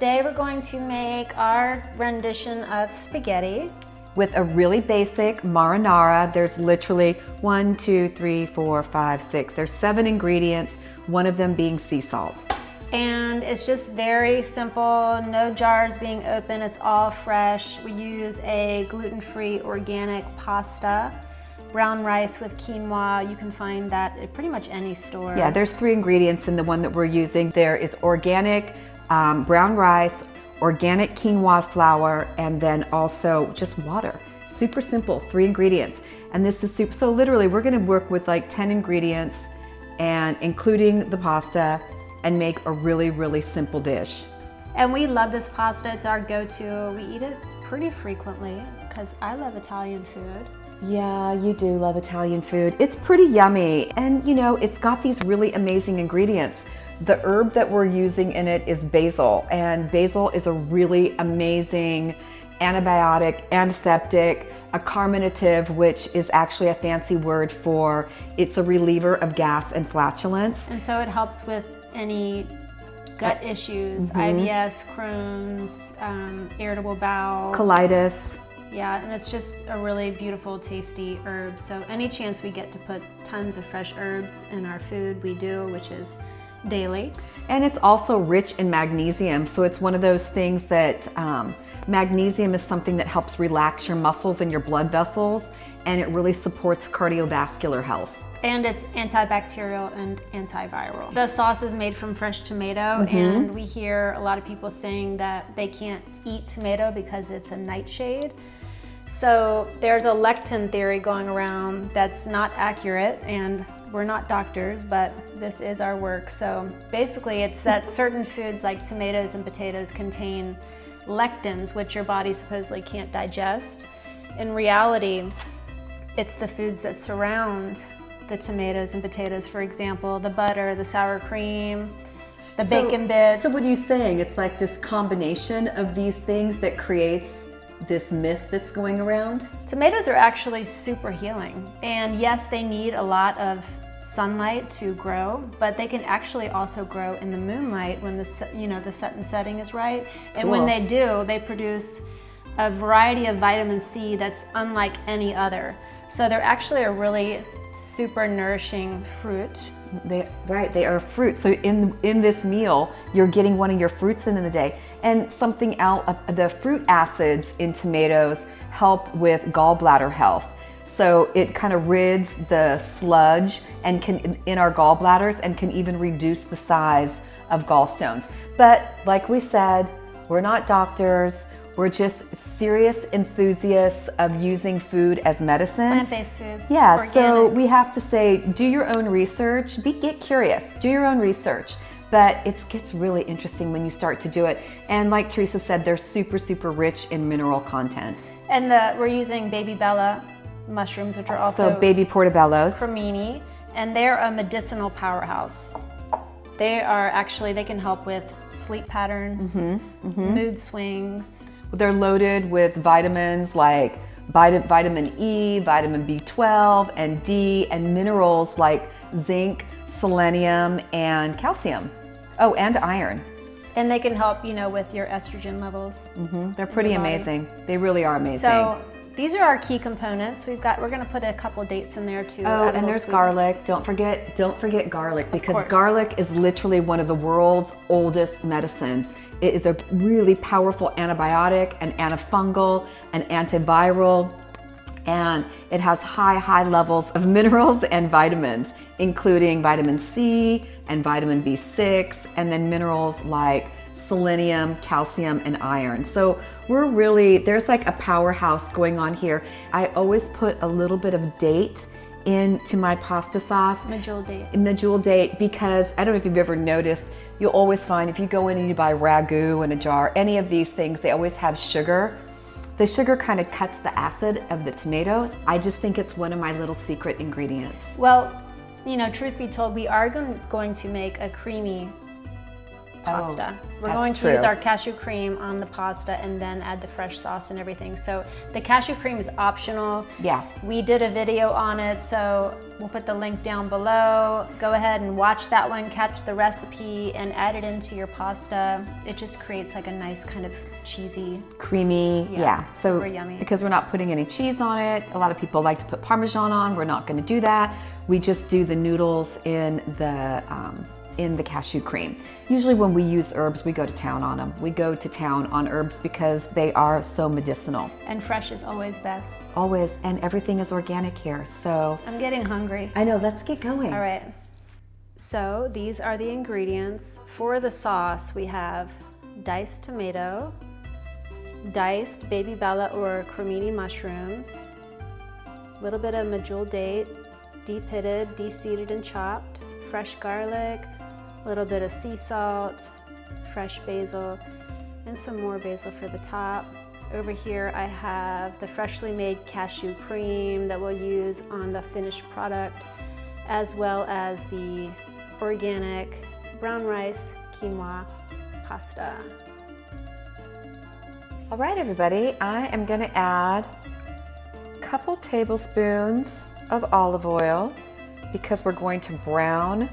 today we're going to make our rendition of spaghetti. With a really basic marinara. There's literally 1, 2, 3, 4, 5, 6. There's 7 ingredients, one of them being sea salt. And it's just very simple, no jars being open, it's all fresh. We use a gluten-free organic pasta, brown rice with quinoa. You can find that at pretty much any store. Yeah, there's 3 ingredients in the one that we're using. There is organic brown rice, organic quinoa flour, and then also just water. Super simple, 3 ingredients. And this is soup, so literally we're gonna work with like 10 ingredients and including the pasta and make a really, really simple dish. And we love this pasta, it's our go-to. We eat it pretty frequently because I love Italian food. Yeah, you do love Italian food. It's pretty yummy. And you know, it's got these really amazing ingredients. The herb that we're using in it is basil, and basil is a really amazing antibiotic, antiseptic, a carminative, which is actually a fancy word for, it's a reliever of gas and flatulence. And so it helps with any gut issues, IBS, Crohn's, irritable bowel. Colitis. Yeah, and it's just a really beautiful, tasty herb. So any chance we get to put tons of fresh herbs in our food, we do, which is daily. And it's also rich in magnesium. So it's one of those things that magnesium is something that helps relax your muscles and your blood vessels, and it really supports cardiovascular health. And it's antibacterial and antiviral. The sauce is made from fresh tomato, and we hear a lot of people saying that they can't eat tomato because it's a nightshade. So there's a lectin theory going around that's not accurate, and we're not doctors, but this is our work. So basically it's that certain foods like tomatoes and potatoes contain lectins, which your body supposedly can't digest. In reality, it's the foods that surround the tomatoes and potatoes, for example, the butter, the sour cream, the bacon bits. So what are you saying? It's like this combination of these things that creates this myth that's going around? Tomatoes are actually super healing. And yes, they need a lot of sunlight to grow, but they can actually also grow in the moonlight when the set and setting is right. And when they do, they produce a variety of vitamin C that's unlike any other. So they're actually a really super nourishing fruit. They are a fruit. So in this meal, you're getting one of your fruits in the day. And something else, the fruit acids in tomatoes help with gallbladder health. So it kind of rids the sludge and can in our gallbladders and can even reduce the size of gallstones. But like we said, we're not doctors. We're just serious enthusiasts of using food as medicine. Plant-based foods. Yeah, organic. So we have to say, do your own research, get curious, do your own research. But it gets really interesting when you start to do it. And like Teresa said, they're super, super rich in mineral content. And we're using baby bella mushrooms, which are also baby portobellos. cremini, and they're a medicinal powerhouse. They can help with sleep patterns, mood swings. They're loaded with vitamins like vitamin E, vitamin B12 and D, and minerals like zinc, selenium, and calcium. Oh, and iron. And they can help, with your estrogen levels. They're pretty amazing. They really are amazing. So these are our key components. We're gonna put a couple dates in there too. Oh, and there's garlic. Don't forget garlic, because garlic is literally one of the world's oldest medicines. It is a really powerful antibiotic, an antifungal, an antiviral, and it has high levels of minerals and vitamins, including vitamin C and vitamin B6, and then minerals like selenium, calcium, and iron. So there's like a powerhouse going on here. I always put a little bit of date into my pasta sauce. Medjool date, because I don't know if you've ever noticed, you'll always find if you go in and you buy ragu in a jar, any of these things, they always have sugar. The sugar kind of cuts the acid of the tomatoes. I just think it's one of my little secret ingredients. Well, truth be told, we are going to make a creamy pasta. We're that's going to true. use our cashew cream on the pasta and then add the fresh sauce and everything. So the cashew cream is optional. Yeah. We did a video on it, so we'll put the link down below. Go ahead and watch that one, catch the recipe, and add it into your pasta. It just creates like a nice kind of cheesy, creamy. Yeah. So super yummy. because we're not putting any cheese on it, a lot of people like to put Parmesan on. We're not going to do that. We just do the noodles in the cashew cream. Usually when we use herbs, we go to town on them. We go to town on herbs because they are so medicinal. And fresh is always best. Always, and everything is organic here. So I'm getting hungry. I know, let's get going. All right. So these are the ingredients. For the sauce, we have diced tomato, diced baby bella or cremini mushrooms, a little bit of medjool date, de-pitted, de-seeded and chopped, fresh garlic, a little bit of sea salt, fresh basil, and some more basil for the top. Over here I have the freshly made cashew cream that we'll use on the finished product, as well as the organic brown rice quinoa pasta. All right, everybody, I am going to add a couple tablespoons of olive oil because we're going to brown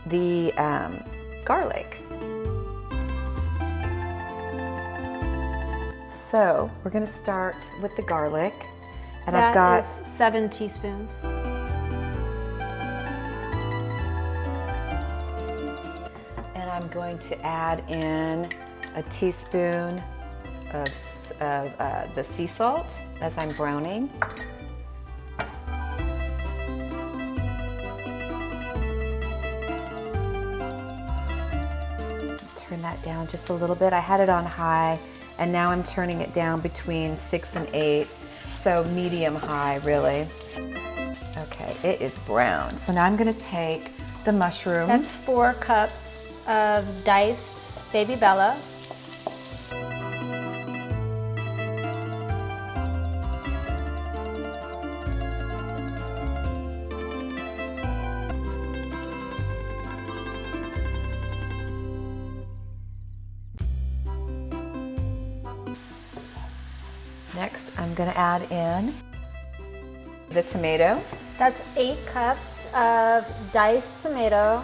the garlic. So we're going to start with the garlic, and I've got 7 teaspoons. And I'm going to add in a teaspoon of the sea salt as I'm browning. Turn that down just a little bit. I had it on high, and now I'm turning it down between 6 and 8, so medium high really. Okay, it is brown. So now I'm going to take the mushrooms. That's 4 cups of diced baby bella. Next, I'm going to add in the tomato. That's 8 cups of diced tomato.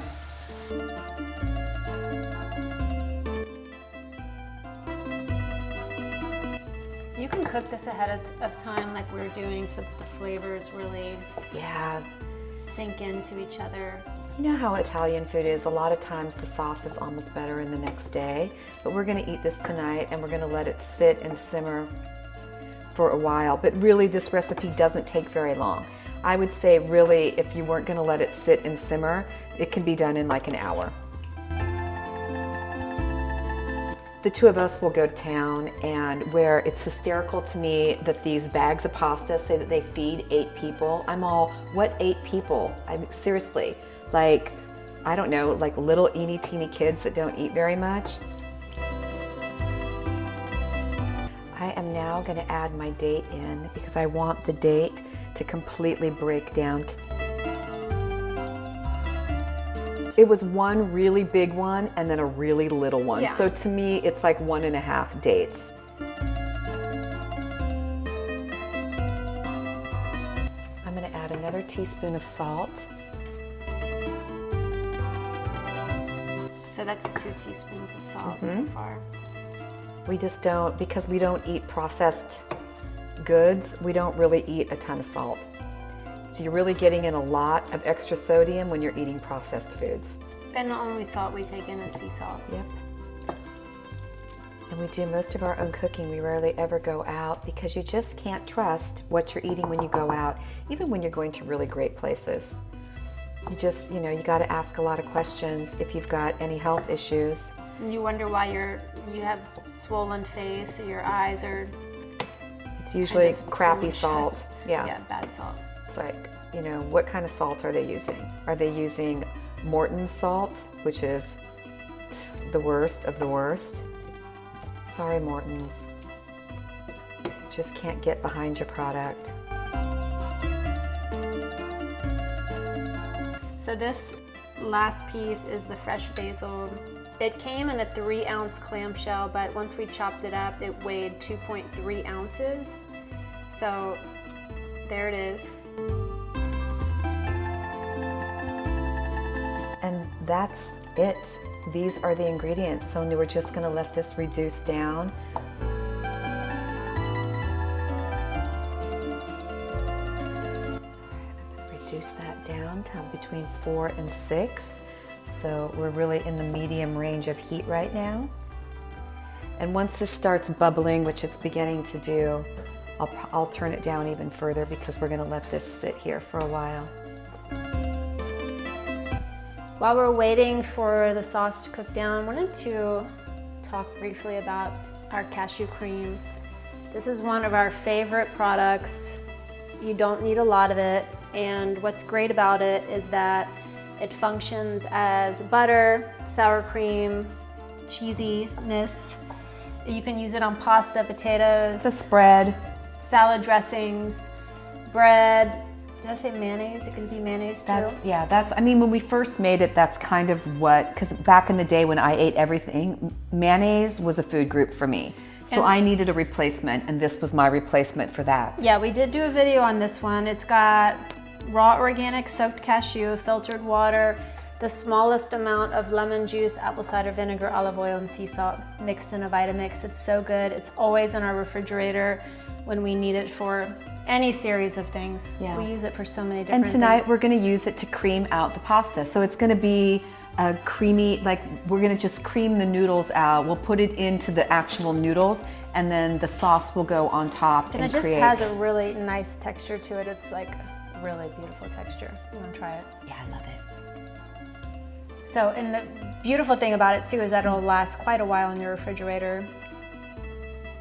You can cook this ahead of time like we're doing so that the flavors really sink into each other. You know how Italian food is. A lot of times the sauce is almost better in the next day, but we're going to eat this tonight and we're going to let it sit and simmer for a while. But really this recipe doesn't take very long. I would say really if you weren't going to let it sit and simmer, it can be done in like an hour. The two of us will go to town, and where it's hysterical to me that these bags of pasta say that they feed 8 people. I'm all, what 8 people? I mean, seriously, like, I don't know, like little eeny teeny kids that don't eat very much. I am now going to add my date in because I want the date to completely break down. It was one really big one and then a really little one. Yeah. So to me, it's like 1.5 dates. I'm going to add another teaspoon of salt. So that's 2 teaspoons of salt so far. We just don't, because we don't eat processed goods, we don't really eat a ton of salt. So you're really getting in a lot of extra sodium when you're eating processed foods. And the only salt we take in is sea salt. Yep. And we do most of our own cooking. We rarely ever go out because you just can't trust what you're eating when you go out, even when you're going to really great places. You just, you know, you got to ask a lot of questions if you've got any health issues. And you wonder why you have swollen face or your eyes are... It's usually kind of crappy swollen. salt. Yeah. Yeah, bad salt. It's like, you know, what kind of salt are they using? Are they using Morton's salt, which is the worst of the worst? Sorry, Morton's. Just can't get behind your product. So this last piece is the fresh basil It came in a 3-ounce clamshell, but once we chopped it up, it weighed 2.3 ounces. So there it is. And that's it. These are the ingredients. So we're just gonna let this reduce down. Reduce that down to between 4 and 6. So we're really in the medium range of heat right now. And once this starts bubbling, which it's beginning to do, I'll turn it down even further because we're gonna let this sit here for a while. While we're waiting for the sauce to cook down, I wanted to talk briefly about our cashew cream. This is one of our favorite products. You don't need a lot of it, and what's great about it is that it functions as butter, sour cream, cheesiness. You can use it on pasta, potatoes. It's a spread. Salad dressings, bread. Did I say mayonnaise? It can be mayonnaise too. I mean, when we first made it, that's kind of what, because back in the day when I ate everything, mayonnaise was a food group for me. So I needed a replacement, and this was my replacement for that. Yeah, we did do a video on this one. It's got raw organic soaked cashew, filtered water, the smallest amount of lemon juice, apple cider vinegar, olive oil, and sea salt mixed in a Vitamix. It's so good. It's always in our refrigerator when we need it for any series of things. Yeah. We use it for so many different things. And tonight we're gonna use it to cream out the pasta. So it's gonna be a creamy, like we're gonna just cream the noodles out. We'll put it into the actual noodles, and then the sauce will go on top and it just has a really nice texture to it. It's like a really beautiful texture. You wanna try it? Yeah, I love it. So, and the beautiful thing about it too is that it'll last quite a while in your refrigerator.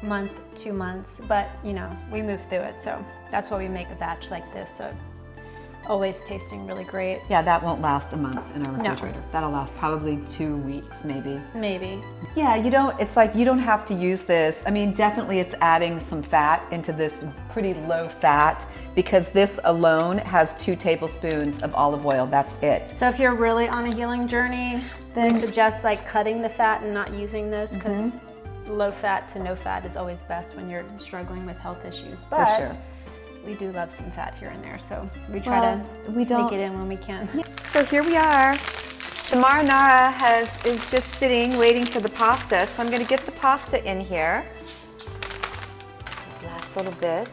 Month, 2 months, but you know, we move through it, so that's why we make a batch like this, so always tasting really great. Yeah, that won't last a month in our refrigerator. No. That'll last probably 2 weeks, maybe. Maybe. Yeah, it's like you don't have to use this. I mean, definitely it's adding some fat into this pretty low fat, because this alone has 2 tablespoons of olive oil, that's it. So if you're really on a healing journey, then we suggest like cutting the fat and not using this, because low fat to no fat is always best when you're struggling with health issues. But for sure, we do love some fat here and there, so we try to sneak it in when we can. So here we are. The marinara is just sitting, waiting for the pasta. So I'm going to get the pasta in here. These last little bits.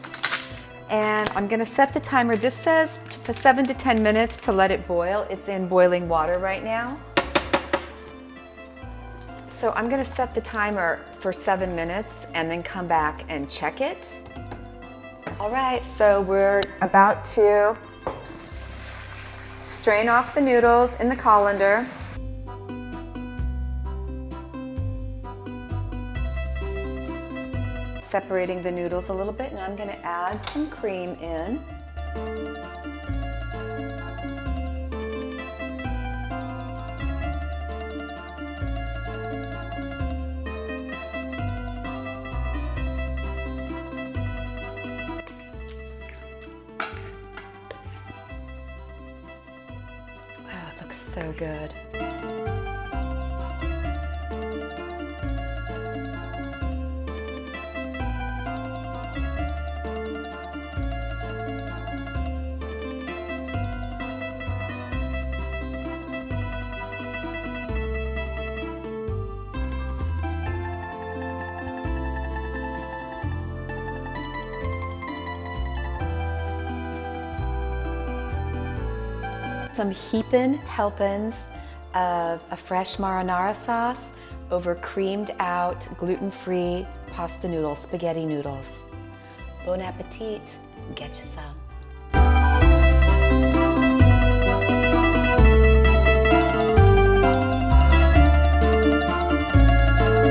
And I'm going to set the timer. This says for 7 to 10 minutes to let it boil. It's in boiling water right now. So I'm going to set the timer for 7 minutes and then come back and check it. All right, so we're about to strain off the noodles in the colander. Separating the noodles a little bit, and I'm going to add some cream in. So good. Some heaping helpings of a fresh marinara sauce over creamed out gluten-free pasta noodles, spaghetti noodles. Bon appetit, get you some.